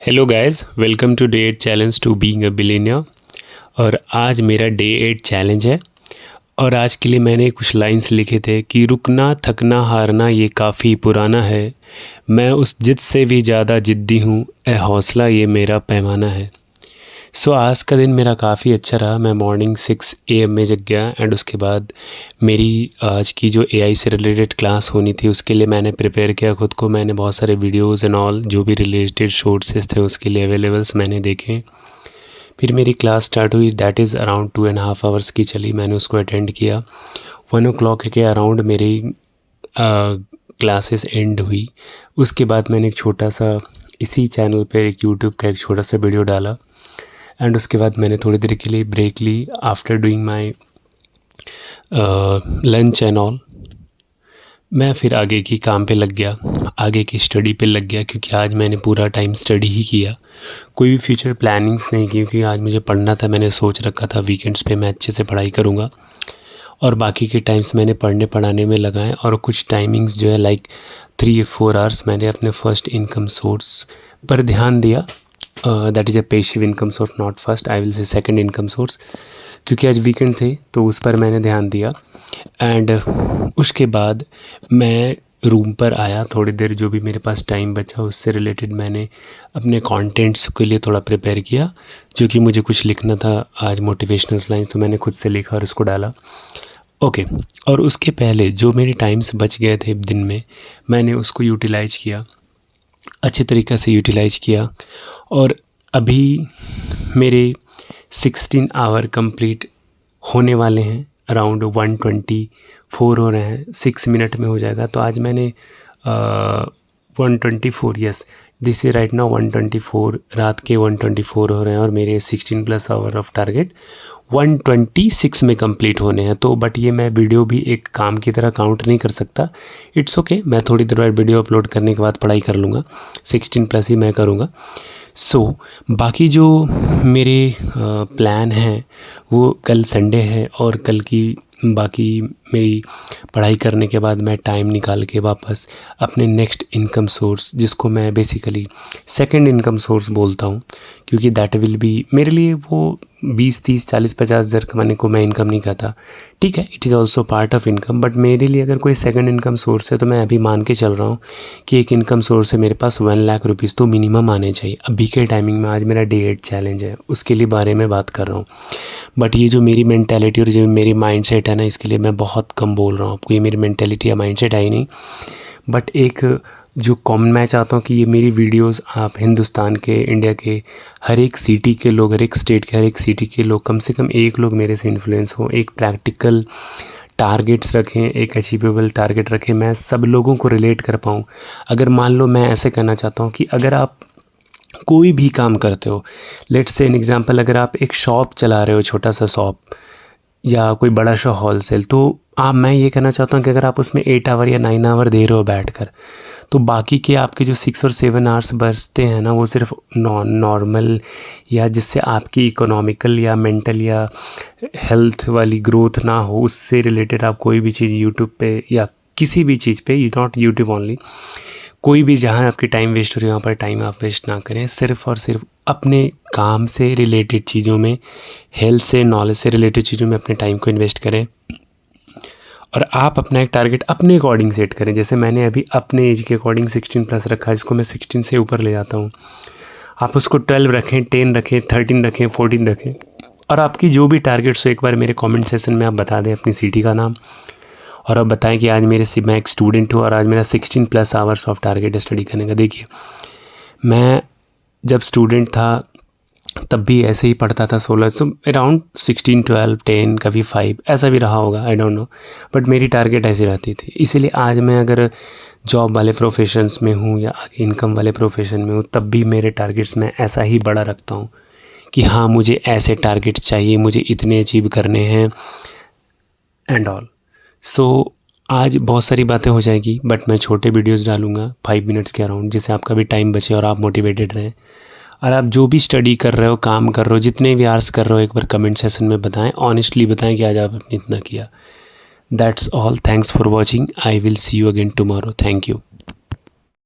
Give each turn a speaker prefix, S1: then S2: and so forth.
S1: Hello guys, welcome to day 8 challenge to being a billionaire. और आज मेरा day 8 challenge है। और आज के लिए मैंने कुछ लाइंस लिखे थे कि रुकना थकना हारना ये काफ़ी पुराना है, मैं उस जिद से भी ज़्यादा जिद्दी हूँ, ए हौसला ये मेरा पैमाना है। आज का दिन मेरा काफ़ी अच्छा रहा। मैं मॉर्निंग 6 AM में जग गया एंड उसके बाद मेरी आज की जो AI से रिलेटेड क्लास होनी थी उसके लिए मैंने प्रिपेयर किया खुद को। मैंने बहुत सारे वीडियोस एंड ऑल जो भी रिलेटेड सोर्सेज थे उसके लिए अवेलेबल्स मैंने देखे। फिर मेरी क्लास स्टार्ट हुई, दैट इज़ अराउंड 2.5 आवर्स की चली। मैंने उसको अटेंड किया। 1 o'clock के अराउंड मेरी क्लासेस एंड हुई। उसके बाद मैंने एक छोटा सा इसी चैनल पे एक यूट्यूब का एक छोटा सा वीडियो डाला एंड उसके बाद मैंने थोड़ी देर के लिए ब्रेक ली। After doing my lunch and all मैं फिर आगे की काम पे लग गया, आगे की स्टडी पे लग गया, क्योंकि आज मैंने पूरा टाइम स्टडी ही किया। कोई भी फ्यूचर प्लानिंग्स नहीं की, क्योंकि आज मुझे पढ़ना था। मैंने सोच रखा था वीकेंड्स पे मैं अच्छे से पढ़ाई करूँगा और बाकी के टाइम्स मैंने पढ़ाने में लगाए। और कुछ टाइमिंग्स जो है लाइक 3 or 4 आवर्स मैंने अपने फर्स्ट इनकम सोर्स पर ध्यान दिया। That is a passive income source, not first, I will say second income source, क्योंकि आज वीकेंड थे तो उस पर मैंने ध्यान दिया। एंड उसके बाद मैं रूम पर आया। थोड़ी देर जो भी मेरे पास टाइम बचा उससे रिलेटेड मैंने अपने कंटेंट्स के लिए थोड़ा प्रिपेयर किया, जो कि मुझे कुछ लिखना था आज मोटिवेशनल लाइन्स, तो मैंने खुद से लिखा और उसको डाला। ओके। और उसके पहले जो मेरे टाइम्स बच गए थे दिन में, मैंने उसको यूटिलाइज किया, अच्छे तरीक़े से यूटिलाइज किया। और अभी मेरे 16 आवर कंप्लीट होने वाले हैं। अराउंड 124 हो रहे हैं, 6 मिनट में हो जाएगा। तो आज मैंने 124, yes this is right now 124, रात के 124 हो रहे हैं और मेरे 16+ आवर ऑफ टारगेट 126 में कंप्लीट होने हैं। तो बट ये मैं वीडियो भी एक काम की तरह काउंट नहीं कर सकता। इट्स ओके, मैं थोड़ी देर बाद वीडियो अपलोड करने के बाद पढ़ाई कर लूँगा। 16+ ही मैं करूँगा। बाकी जो मेरे प्लान हैं वो कल संडे है और कल की बाकी मेरी पढ़ाई करने के बाद मैं टाइम निकाल के वापस अपने नेक्स्ट इनकम सोर्स, जिसको मैं बेसिकली सेकंड इनकम सोर्स बोलता हूँ, क्योंकि दैट विल बी मेरे लिए वो 20, 30, 40, 50 हज़ार कमाने को मैं इनकम नहीं कहता। ठीक है, it is also part of income, but मेरे लिए अगर कोई सेकंड इनकम सोर्स है तो मैं अभी मान के चल रहा हूँ कि एक इनकम सोर्स है मेरे पास 1 लाख रुपीज़ तो मिनिमम आने चाहिए अभी के टाइमिंग में। आज मेरा डे 8 चैलेंज है, उसके लिए बारे में बात कर रहा हूँ। बट ये जो मेरी मैंटेलिटी और जो मेरी माइंडसेट है ना, इसके लिए मैं बहुत कम बोल रहा हूँ आपको। ये मेरी मैंटेलिटी या माइंडसेट है ही नहीं, बट एक जो कॉमन मैं चाहता हूँ कि ये मेरी वीडियोस आप हिंदुस्तान के, इंडिया के हर एक सिटी के लोग, हर एक स्टेट के हर एक सिटी के लोग, कम से कम एक लोग मेरे से इन्फ्लुएंस हो, एक प्रैक्टिकल टारगेट्स रखें, एक अचीवेबल टारगेट रखें, मैं सब लोगों को रिलेट कर पाऊँ। अगर मान लो मैं ऐसे करना चाहता हूँ कि अगर आप कोई भी काम करते हो, लेट्स से एन एग्जांपल, अगर आप एक शॉप चला रहे हो, छोटा सा शॉप या कोई बड़ा सा होलसेल, तो मैं ये कहना चाहता हूँ कि अगर आप उसमें 8 आवर या 9 आवर दे रहे हो बैठकर, तो बाकी के आपके जो 6 और 7 आवर्स बचते हैं ना, वो सिर्फ नॉर्मल या जिससे आपकी इकोनॉमिकल या मेंटल या हेल्थ वाली ग्रोथ ना हो, उससे रिलेटेड आप कोई भी चीज़ यूट्यूब पे या किसी भी चीज़ पे, नॉट यूट्यूब ओनली, कोई भी जहाँ आपकी टाइम वेस्ट हो रही है वहाँ पर टाइम आप वेस्ट ना करें। सिर्फ़ और सिर्फ अपने काम से रिलेटेड चीज़ों में, हेल्थ से, नॉलेज से रिलेटेड चीज़ों में अपने टाइम को इन्वेस्ट करें। और आप अपना एक टारगेट अपने अकॉर्डिंग सेट करें। जैसे मैंने अभी अपने एज के अकॉर्डिंग 16+ रखा है, जिसको मैं 16 से ऊपर ले जाता हूँ। आप उसको 12 रखें, 10 रखें, 13 रखें, 14 रखें, और आपकी जो भी टारगेट्स हो एक बार मेरे कमेंट सेशन में आप बता दें अपनी सिटी का नाम, और अब बताएं कि आज मैं एक स्टूडेंट हूँ और आज मेरा 16+ आवर्स ऑफ टारगेट है स्टडी करने का। देखिए, मैं जब स्टूडेंट था तब भी ऐसे ही पढ़ता था 16, तो अराउंड 16, 12, 10, कभी 5 ऐसा भी रहा होगा, आई डोंट नो, बट मेरी टारगेट ऐसी रहती थी। इसीलिए आज मैं अगर जॉब वाले प्रोफेशंस में हूँ या इनकम वाले प्रोफेशन में हूँ, तब भी मेरे टारगेट्स मैं ऐसा ही बड़ा रखता हूँ कि हाँ, मुझे ऐसे टारगेट चाहिए, मुझे इतने अचीव करने हैं एंड ऑल। आज बहुत सारी बातें हो जाएगी, बट मैं छोटे वीडियोस डालूंगा 5 मिनट्स के अराउंड, जिससे आपका भी टाइम बचे और आप मोटिवेटेड रहें। और आप जो भी स्टडी कर रहे हो, काम कर रहे हो, जितने भी आवर्स कर रहे हो, एक बार कमेंट सेशन में बताएं, ऑनेस्टली बताएं कि आज आपने इतना किया। That's all, thanks for watching, I will see you again tomorrow. Thank you.